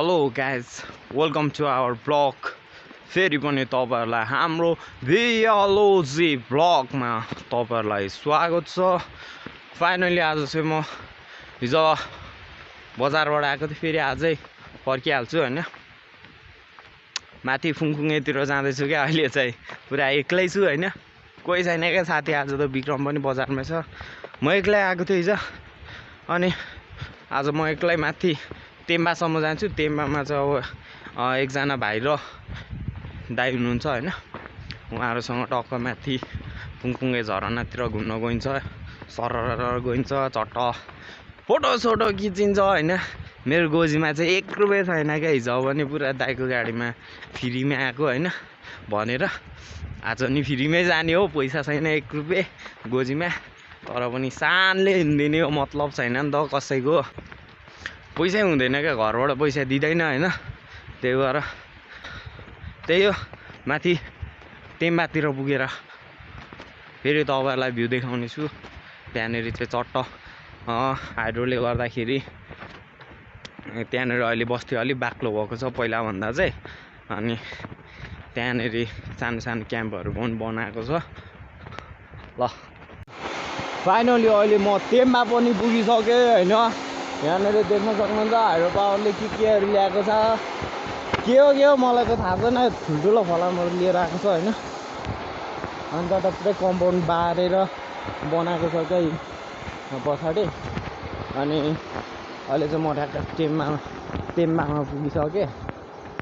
Hello guys welcome to our blog फेरि पनि तपाईहरुलाई हाम्रो भियालोजी ब्लगमा तपाईहरुलाई स्वागत छ। फाइनली आज चाहिँ म हिजो बजारबाट आएको थिएँ, फेरि आजै फर्किहाल्छु हैन। माथि फुङफुङेतिर जाँदैछु क्या, अहिले चाहिँ पुरा एक्लै छु हैन, कोही छैन क्या साथी। आज त विक्रम पनि बजारमै छ, म एक्लै आएको थिएँ हिजो। अनि आज म एक्लै माथि तेम्बासम्म जान्छु। तेम्बामा चाहिँ अब एकजना भाइ र दाइ हुनुहुन्छ हैन, उहाँहरूसँग टक्क माथि फुङफुङे झरनातिर घुम्न गइन्छ, सरर गइन्छ, चट्ट फोटो खिचिन्छ हैन। मेरो गोजीमा चाहिँ 1 रुपैयाँ छैन क्या, हिजो पनि पुरा दाइको गाडीमा फ्रीमै आएको हैन भनेर। आज नि फ्रीमै जाने हो, पैसा छैन 1 रुपैयाँ गोजीमा, तर पनि सानले हिँडिदिने हो, मतलब छैन नि त कसैको, पैसै हुँदैन क्या, घरबाट पैसा दिँदैन हैन। त्यही भएर त्यही हो, माथि तेम्बातिर पुगेर फेरि तपाईहरुलाई भ्यू देखाउने छु। त्यहाँनेरि चाहिँ चट्ट हाइड्रोले गर्दाखेरि त्यहाँनेरि अहिले बस्ती अलि बाक्लो भएको छ पहिला भन्दा चाहिँ। अनि त्यहाँनेरि सानो सानो क्याम्पहरू पनि बनाएको छ। ल फाइनली अहिले म तेम्बा पनि पुगिसकेँ हैन। यहाँनिर देख्न सक्नुहुन्छ हाइड्रो पावरले केहरू ल्याएको छ, के हो मलाई त थाहा छैन। ठुल्ठुलो फलामहरू लिएर आएको छ हैन। अन्त त पुरै कम्पाउन्ड बारेर बनाएको छ क्या पछाडि। अनि अहिले चाहिँ म ठ्याक्क तेम्बामा पुगिसकेँ।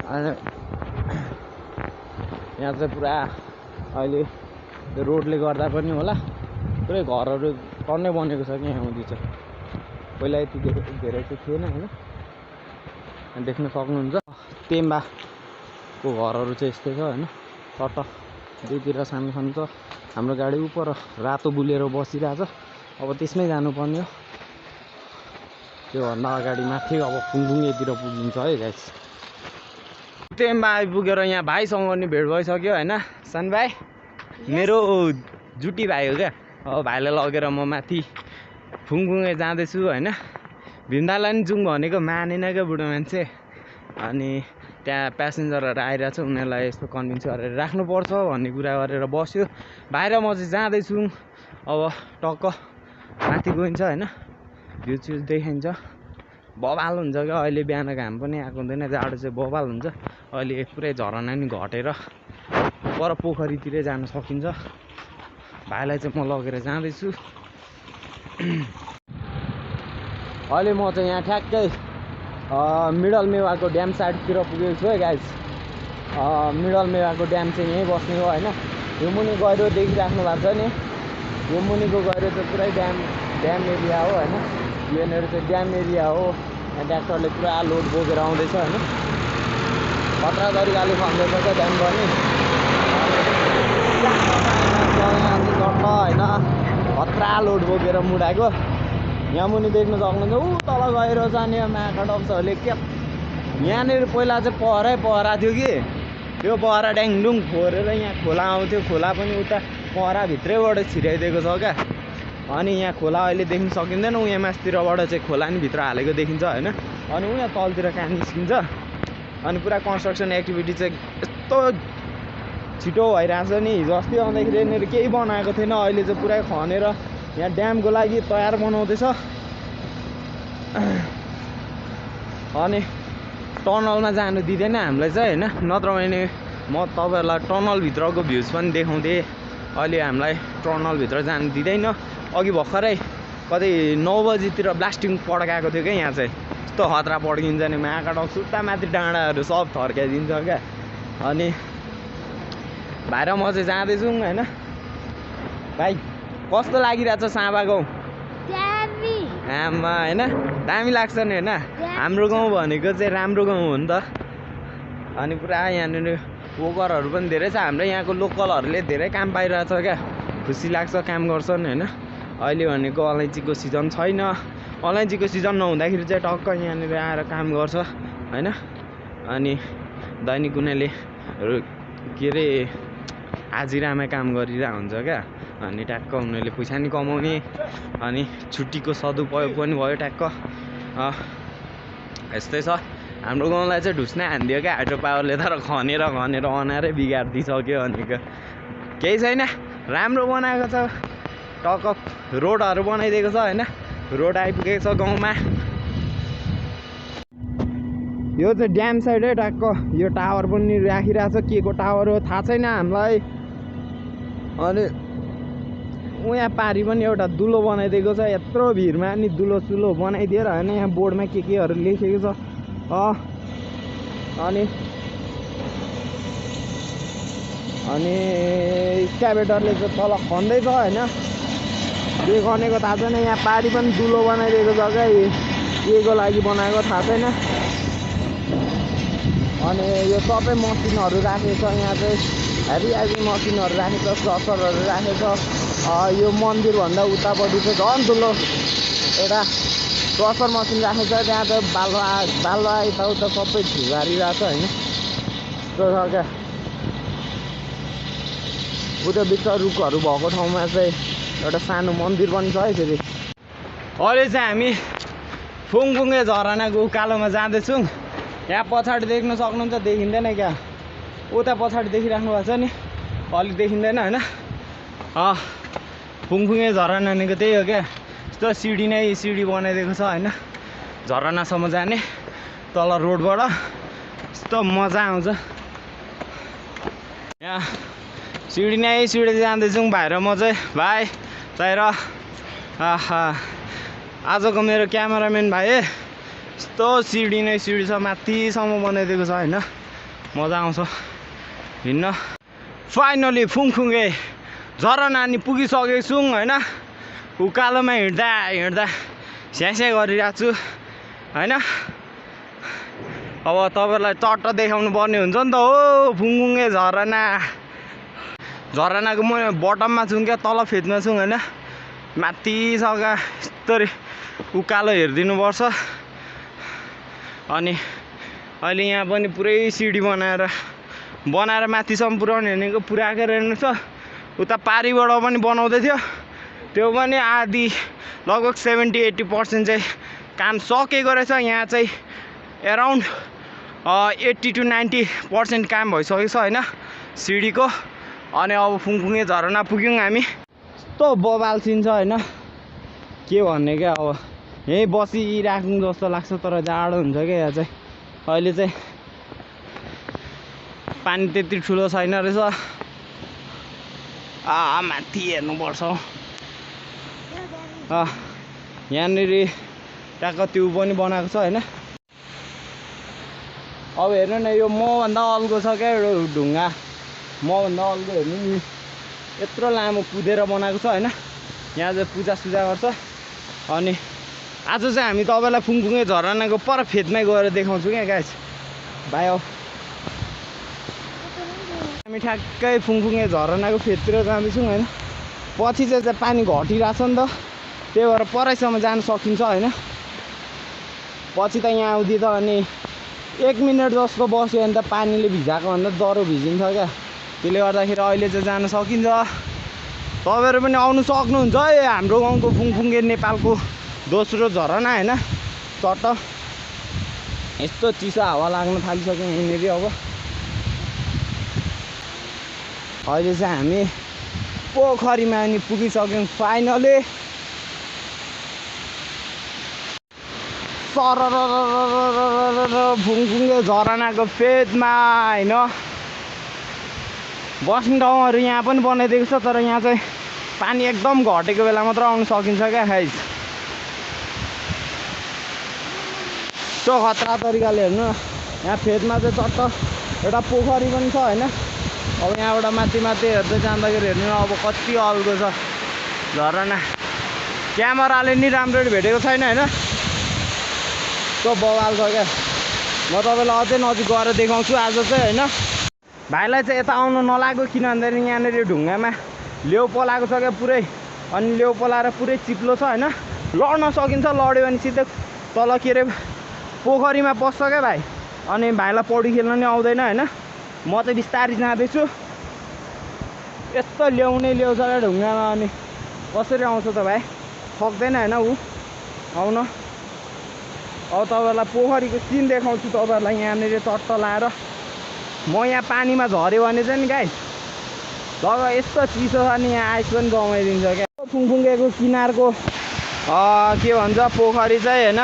अनि यहाँ चाहिँ पुरा अहिले रोडले गर्दा पनि होला पुरै घरहरू टन्नै बनेको छ कि यहाँ हुँदैछ। पहिला यति धेरै चाहिँ थिएन हैन, देख्न सक्नुहुन्छ। तेम्बाको घरहरू चाहिँ यस्तै छ हैन, चट्ट दुईतिर सानो सानो छ। हाम्रो गाडी उपर रातो बुलेर बसिरहेछ, अब त्यसमै जानुपर्ने हो। त्योभन्दा अगाडि माथि अब फुङफुङेतिर पुगिन्छ है गाइस। तेम्बा आइपुगेर यहाँ भाइसँग नि भेट भइसक्यो हैन। सन भाइ मेरो जुटी भाइ हो क्या। अब भाइलाई लगेर म माथि फुङफुङे जाँदैछु हैन। भिन्दालाई नि जाउँ भनेको मानेन क्या बुढो मान्छे। अनि त्यहाँ प्यासेन्जरहरू आइरहेछ, उनीहरूलाई यस्तो कन्भिन्स गरेर राख्नुपर्छ भन्ने कुरा गरेर बस्यो। भाइ र म चाहिँ जाँदैछु। अब टक्क माथि गइन्छ हैन, भ्यू चाहिँ देखिन्छ, बवाल हुन्छ क्या। अहिले बिहान घाम पनि आएको हुँदैन, जाडो चाहिँ बवाल हुन्छ। अहिले पुरै झरना नि घटेर पर पोखरीतिरै जान सकिन्छ। भाइलाई चाहिँ म लगेर जाँदैछु। अहिले म चाहिँ यहाँ ठ्याक्कै मिडल मेवाको ड्याम साइडतिर पुगेको छु है गाइस। मिडल मेवाको ड्याम चाहिँ यहीँ बस्ने हो हैन। यो मुनि गहिरो देखिराख्नु भएको छ नि, यो मुनिको गहिरो चाहिँ पुरै ड्याम एरिया हो हैन। यहाँनिर चाहिँ ड्याम एरिया हो। यहाँ ट्र्याक्टरले पुरा लोड बोकेर आउँदैछ हैन, खतरा तरिकाले खन्दैछ क्या ड्याम पनि हैन। खतरा लोड बोकेर मुडाएको। यहाँ मुनि देख्न सक्नुहुन्छ, ऊ तल गएर जाने माकाडक्सहरूले के। यहाँनिर पहिला चाहिँ पहरा थियो कि, त्यो पहरा ड्याङडुङ फोरेर यहाँ खोला आउँथ्यो। खोला पनि उता पहराभित्रैबाट छिराइदिएको छ क्या। अनि यहाँ खोला अहिले देख्न सकिँदैन, उहाँ मासतिरबाट चाहिँ खोला नि भित्र हालेको देखिन्छ हैन। अनि उहाँ तलतिर कहाँ निस्किन्छ। अनि पुरा कन्स्ट्रक्सन एक्टिभिटी चाहिँ यस्तो छिटो भइरहेछ नि। हिजो अस्ति आउँदाखेरि यहाँनिर केही बनाएको थिएन, अहिले चाहिँ पुरै खनेर यहाँ ड्यामको लागि तयार बनाउँदैछ। अनि टनलमा जानु दिँदैन हामीलाई चाहिँ हैन, नत्र भने म तपाईहरुलाई टनलभित्रको भ्यूज पनि देखाउँथे। अहिले हामीलाई टनलभित्र जानु दिँदैन। अघि भर्खरै कतै 9 बजीतिर ब्लास्टिङ पड्काएको थियो क्या। यहाँ चाहिँ यस्तो खतरा पड्किन्छ नि, माकाडक सुट्टा माथि डाँडाहरू सब थर्काइदिन्छ क्या। अनि भाइ र म चाहिँ जाँदैछौँ हैन। भाइ कस्तो लागिरहेछ साँबा गाउँ? आमा हैन, दामी लाग्छ नि हैन। हाम्रो गाउँ भनेको चाहिँ राम्रो गाउँ हो नि त। अनि पुरा यहाँनिर वर्करहरू पनि धेरै छ। हाम्रो यहाँको लोकलहरूले धेरै काम पाइरहेछ क्या, खुसी लाग्छ काम गर्छन् हैन। अहिले भनेको अलैँचीको सिजन छैन, अलैँचीको सिजन नहुँदाखेरि चाहिँ टक्क यहाँनिर आएर काम गर्छ हैन। अनि दैनिक उनीहरूले के अरे हाजिरामा काम गरिरहेको हुन्छ क्या। अनि ट्याक्क उनीहरूले पैसा नि कमाउने, अनि छुट्टीको सदुपयोग पनि भयो ट्याक्क। यस्तै छ। हाम्रो गाउँलाई चाहिँ ढुस्नै हानिदियो क्या हाइड्रो पावरले, तर खनेर बनाएरै बिगारिदिइसक्यो भनेको केही छैन। राम्रो बनाएको छ, टक रोडहरू बनाइदिएको छ होइन, रोड आइपुगेको छ गाउँमा। यो चाहिँ ड्याम साइड है टक्क, यो टावर पनि राखिरहेको छ, के को टावर हो थाहा छैन हामीलाई। अनि यहाँ पारि पनि एउटा दुलो बनाइदिएको छ, यत्रो भिडमा नि दुलो सुलो बनाइदिएर होइन, यहाँ बोर्डमा केहरू लेखेको छ। अनि स्क्याभेटरले चाहिँ तल खन्दैछ होइन, के खनेको थाहा छैन। यहाँ पारि पनि दुलो बनाइदिएको छ क्या, के को लागि बनाएको थाहा छैन। अनि यो सबै मसिनहरू राखेको छ, यहाँ चाहिँ हेभी मसिनहरू राखेको छ, क्रसरहरू राखेको छ। यो मन्दिरभन्दा उतापट्टि चाहिँ झन् ठुलो एउटा क्रसर मसिन राखेको छ, त्यहाँ चाहिँ बालुवा यताउता सबै झुगारिरहेको छ होइन, यस्तो छ क्या। उता बिच रुखहरू भएको ठाउँमा चाहिँ एउटा सानो मन्दिर पनि छ है। फेरि अहिले चाहिँ हामी फुङफुङे झरनाको उकालोमा जाँदैछौँ। यहाँ पछाडि देख्न सक्नुहुन्छ, देखिँदैन क्या, उता पछाडि देखिराख्नु भएको छ नि, अलिक देखिँदैन होइन। फुङफुङे झरना भनेको त्यही हो क्या, यस्तो सिडी नै सिडी बनाइदिएको छ होइन, झरनासम्म जाने तल रोडबाट यस्तो मजा आउँछ। यहाँ सिडी नै सिडी जाँदैछौँ भाइ र म चाहिँ। भाइ चाहिँ र आजको मेरो क्यामेराम्यान भाइ यस्तो सिडी नै सिडी छ, माथिसम्म बनाइदिएको छ होइन, मजा आउँछ हिँड्न। फाइनली फुङफुङे झरना नि पुगिसकेको छु होइन, उकालोमा हिँड्दा स्यास्या गरिरहेको छु होइन। अब तपाईँहरूलाई चट्ट देखाउनु पर्ने हुन्छ नि त हो, फुङफुङे झरनाको म बटममा छु क्या, तल फेदमा छु होइन, माथिसम्म यस्तो उकालो हेरिदिनुपर्छ। अनि अहिले यहाँ पनि पुरै सिडी बनाएर माथिसम्म पुऱ्याउने भनेको पुऱ्याएको रहेछ। उता पारिबाट पनि बनाउँदै थियो, त्यो पनि आधी लगभग 70-80% चाहिँ काम सकेको रहेछ। यहाँ चाहिँ एराउन्ड 80 to 90% काम भइसकेको छ होइन सिडीको। अनि अब फुङफुङे झरना पुग्यौँ हामी, यस्तो बबाल सिन छ होइन, के भन्ने क्या। अब यहीँ बसिराख्नु जस्तो लाग्छ, तर जाडो हुन्छ क्या यहाँ चाहिँ। अहिले चाहिँ पानी त्यति ठुलो छैन रहेछ, माथि हेर्नुपर्छ हौ। यहाँनिर ट्याक्क त्यो पनि बनाएको छ होइन। अब हेर्नु न, यो मभन्दा अल्गो छ क्या एउटा ढुङ्गा, मभन्दा अल्गो हेर्नु नि, यत्रो लामो कुदेर बनाएको छ होइन। यहाँ चाहिँ पूजासुजा गर्छ। अनि आज चाहिँ हामी तपाईँलाई फुङफुङे झरनाको पर फेदमै गएर देखाउँछु क्या गाइस। भाइ हो हामी ठ्याक्कै फुङफुङे झरनाको फेदतिर जाँदैछौँ होइन। पछि चाहिँ पानी घटिरहेछ नि त, त्यही भएर परैसम्म जान सकिन्छ होइन। पछि त यहाँ आउँदै त अनि 1 मिनट जस्तो बस्यो भने त पानीले भिजाएको भन्दा डह्रो भिजिन्छ क्या, त्यसले गर्दाखेरि अहिले चाहिँ जान सकिन्छ। तपाईँहरू पनि आउनु सक्नुहुन्छ है, हाम्रो गाउँको फुङफुङे नेपालको दोस्रो झरना होइन। चट्ट यस्तो चिसो हावा लाग्न थालिसक्यो यहाँनिर। अब अहिले चाहिँ हामी पोखरीमा नि पुगिसक्यौँ फाइनली। फुङफुङे झरनाको फेदमा होइन, बस्ने ठाउँहरू यहाँ पनि बनाइदिएको छ, तर यहाँ चाहिँ पानी एकदम घटेको बेला मात्र आउनु सकिन्छ क्या गाइस। त्यो खतरा तरिकाले हेर्नु, यहाँ फेदमा चाहिँ चट्ट एउटा पोखरी पनि छ होइन। अब यहाँबाट माथि हेर्दै जाँदाखेरि हेर्नु अब कति अल्गो छ झरना, क्यामेराले नि राम्ररी भेटेको छैन होइन, त्यो बवाल छ क्या। म तपाईँलाई अझै नजिक गएर देखाउँछु आज चाहिँ होइन। भाइलाई चाहिँ यता आउनु नलाग्यो, किन भन्दाखेरि यहाँनिर ढुङ्गामा लेउ पलाएको छ क्या पुरै, अनि लेउ पलाएर पुरै चिप्लो छ होइन। लड्न सकिन्छ, लड्यो भने सिधै तल के अरे पोखरीमा पस्छ क्या भाइ। अनि भाइलाई पौडी खेल्न नि आउँदैन होइन। म चाहिँ बिस्तारै जाँदैछु, यस्तो ल्याउनै ल्याउँछ क्या ढुङ्गामा, अनि कसरी आउँछ त भाइ, सक्दैन होइन ऊ आउन। अब तपाईँहरूलाई पोखरीको सिन देखाउँछु तपाईँहरूलाई यहाँनिर चट्ट लाएर म यहाँ पानीमा झऱ्यो भने चाहिँ नि गाइस जग्गा यस्तो चिसो छ नि यहाँ आइस पनि गमाइदिन्छ क्या फुङफुङेको किनारको के भन्छ पोखरी चाहिँ होइन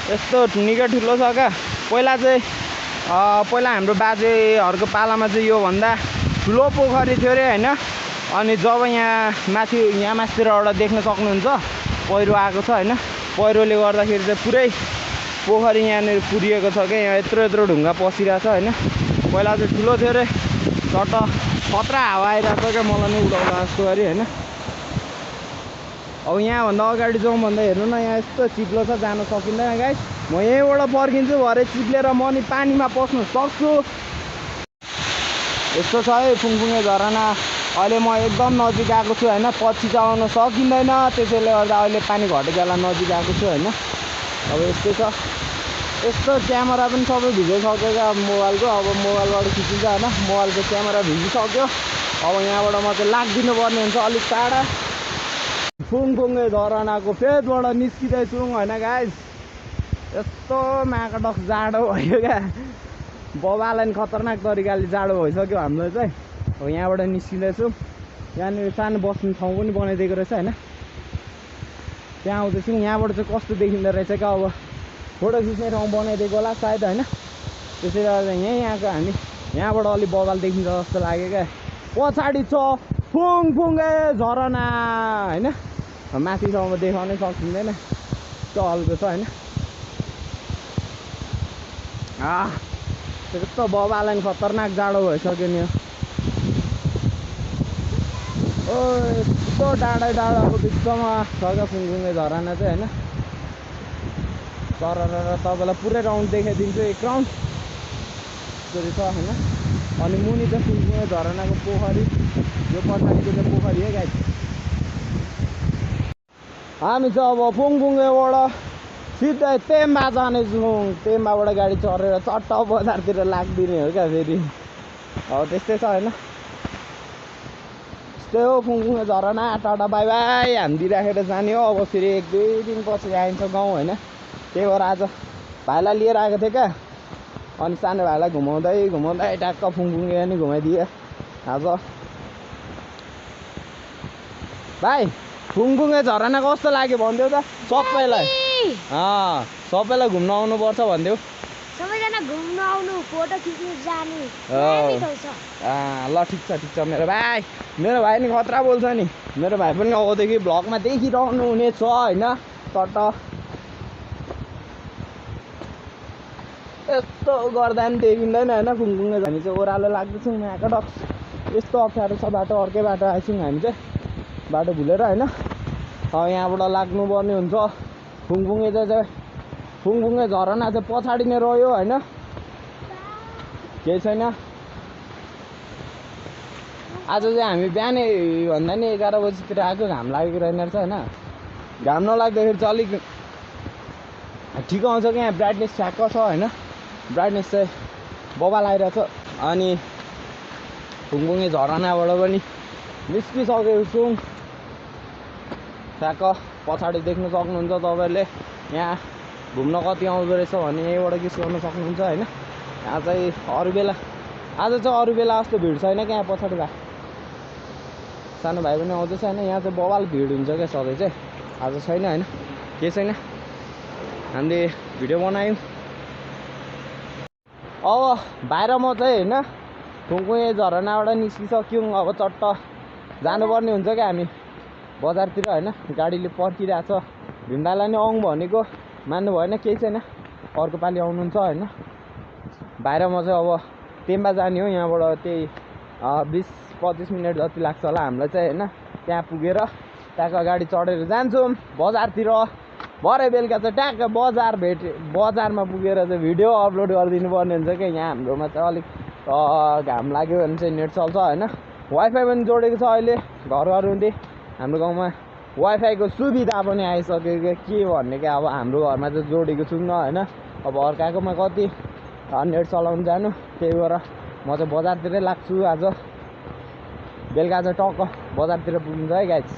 यस्तो निकै ठुलो छ क्या पहिला हाम्रो बाजेहरूको पालामा चाहिँ योभन्दा ठुलो पोखरी थियो अरे होइन अनि जब यहाँ माथितिरबाट देख्न सक्नुहुन्छ पहिरो आएको छ होइन पहिरोले गर्दाखेरि चाहिँ पुरै पोखरी यहाँनिर पुरिएको छ क्या यहाँ यत्रो ढुङ्गा पसिरहेको छ होइन पहिला चाहिँ ठुलो थियो अरे चट्ट खतरा हावा आइरहेको छ क्या मलाई नै उडाउँदा जस्तो गरी होइन अब यहाँभन्दा अगाडि जाउँ भन्दा हेर्नु न यहाँ यस्तो चिप्लो छ जान सकिँदैन गाइस म यहीँबाट फर्किन्छु भरे चिप्लेर म नि पानीमा पस्नु सक्छु यस्तो छ है फुङफुङे झरना अहिले म एकदम नजिक आएको छु होइन पछि चलाउन सकिँदैन त्यसैले गर्दा अहिले पानी घटेको बेला नजिक आएको छु होइन अब यस्तै छ यस्तो क्यामेरा पनि सबै भिजिसक्यो क्या मोबाइलको अब मोबाइलबाट खिचिन्छ होइन मोबाइलको क्यामेरा भिजिसक्यो अब यहाँबाट म चाहिँ लाग्दिनु पर्ने हुन्छ अलिक टाढा फुङफुङे झरनाको फेदबाट निस्किँदैछु होइन गाइस यस्तो माकडक जाडो भयो क्या बबालाई नि खतरनाक तरिकाले जाडो भइसक्यो हामीलाई चाहिँ अब यहाँबाट निस्किँदैछु यहाँनिर सानो बस्ने ठाउँ पनि बनाइदिएको रहेछ होइन त्यहाँ आउँदैछु यहाँबाट चाहिँ कस्तो देखिँदो रहेछ क्या अब फोटो खिच्ने ठाउँ बनाइदिएको होला सायद होइन त्यसै गर्दा यहाँको हामी यहाँबाट अलिक बगाल देखिन्छ जस्तो लाग्यो क्या पछाडि छ फुङफुङे झरना होइन माथिसम्म देखाउनै सकिँदैन चल्को छ होइन त्यस्तो बबालाई खतरनाक जाडो भइसक्यो नि ओ यस्तो डाँडाको बिचमा छ क्या फुङफुङे झरना चाहिँ होइन तर तपाईँलाई पुरै राउन्ड देखाइदिन्छु एक राउन्ड यसरी छ होइन अनि मुनि चाहिँ फुङफुङे झरनाको पोखरी यो पछाडिको चाहिँ पोखरी है गाइस हामी चाहिँ अब फुङफुङेबाट सिधै तेम्बा जानेछौँ तेम्बाबाट गाडी चढेर चट्ट बजारतिर लाग्दिने हो क्या फेरि अब त्यस्तै छ होइन त्यस्तै हो फुङफुङे झरना टाटा बाई बाई हामी राखेर जाने हो अब फेरि 1-2 दिनपछि आइन्छ गाउँ होइन त्यही भएर आज भाइलाई लिएर आएको थिएँ क्या अनि सानो भाइलाई घुमाउँदै ट्याक्क फुङफुङे पनि घुमाइदिएँ आज भाइ फुङफुङे झरना कस्तो लाग्यो भनिदेऊ त सबैलाई घुम्न आउनुपर्छ भनिदेऊ सबैजना घुम्न आउनु फोटो खिच्नु जानु ल ठिक छ मेरो भाइ नि खतरा बोल्छ नि मेरो भाइ पनि अबदेखि भ्लगमा देखिरहनु हुनेछ होइन चट्ट यस्तो गर्दा पनि देखिँदैन होइन फुङफुङे हामी चाहिँ ओह्रालो लाग्दैछौँ यहाँको डक्स यस्तो अप्ठ्यारो छ बाटो अर्कै बाटो आएछौँ हामी चाहिँ बाटो भुलेर होइन अब यहाँबाट लाग्नुपर्ने हुन्छ फुङफुङे फुङफुङे झरना चाहिँ पछाडि नै रह्यो होइन केही छैन आज चाहिँ हामी बिहानै भन्दा नि 11 बजीतिर आएको घाम लागेको रहेन रहेछ होइन घाम नलाग्दाखेरि चाहिँ अलिक ठिक आउँछ क्या यहाँ ब्राइटनेस ठ्याक्क छ होइन ब्राइटनेस चाहिँ बबाल आइरहेछ अनि फुङफुङे झरनाबाट पनि निस्किसकेको छौँ ठ्याक्क पछाडि देख्न सक्नुहुन्छ तपाईँहरूले यहाँ घुम्न कति आउँदो रहेछ भने यहीँबाट किस गर्न सक्नुहुन्छ होइन यहाँ चाहिँ अरू बेला आज चाहिँ अरू बेला जस्तो भिड छैन क्या यहाँ पछाडि सानो भाइ पनि आउँदैछ होइन यहाँ चाहिँ बबाल भिड हुन्छ क्या सधैँ चाहिँ आज छैन होइन केही छैन हामीले भिडियो बनायौँ अब बाहिर म चाहिँ होइन फुङफुङे झरनाबाट निस्किसक्यौँ अब चट्ट जानुपर्ने हुन्छ क्या हामी बजारतिर होइन गाडीले पर्खिरहेछ भिन्दालाई नै आउँ भनेको मान्नु भएन केही छैन अर्को पालि आउनुहुन्छ होइन बाहिर म चाहिँ अब तेम्बा जाने हो यहाँबाट त्यही 20-25 मिनट जति लाग्छ होला हामीलाई चाहिँ होइन त्यहाँ पुगेर ट्याक्क गाडी चढेर जान्छौँ बजारतिर भरे बेलुका चाहिँ ट्याक्क बजारमा पुगेर चाहिँ भिडियो अपलोड गरिदिनु पर्ने हुन्छ क्या यहाँ हाम्रोमा चाहिँ अलिक घाम लाग्यो भने चाहिँ नेट चल्छ होइन वाइफाई पनि जोडेको छ अहिले घर हुँदै हाम्रो गाउँमा वाइफाईको सुविधा पनि आइसक्यो के भन्ने क्या अब हाम्रो घरमा चाहिँ जोडेको छौँ न होइन अब अर्काकोमा कति नेट चलाउनु जानु त्यही भएर म चाहिँ बजारतिरै लाग्छु आज बेलुका चाहिँ टक्क बजारतिर पुगिन्छ है गाइस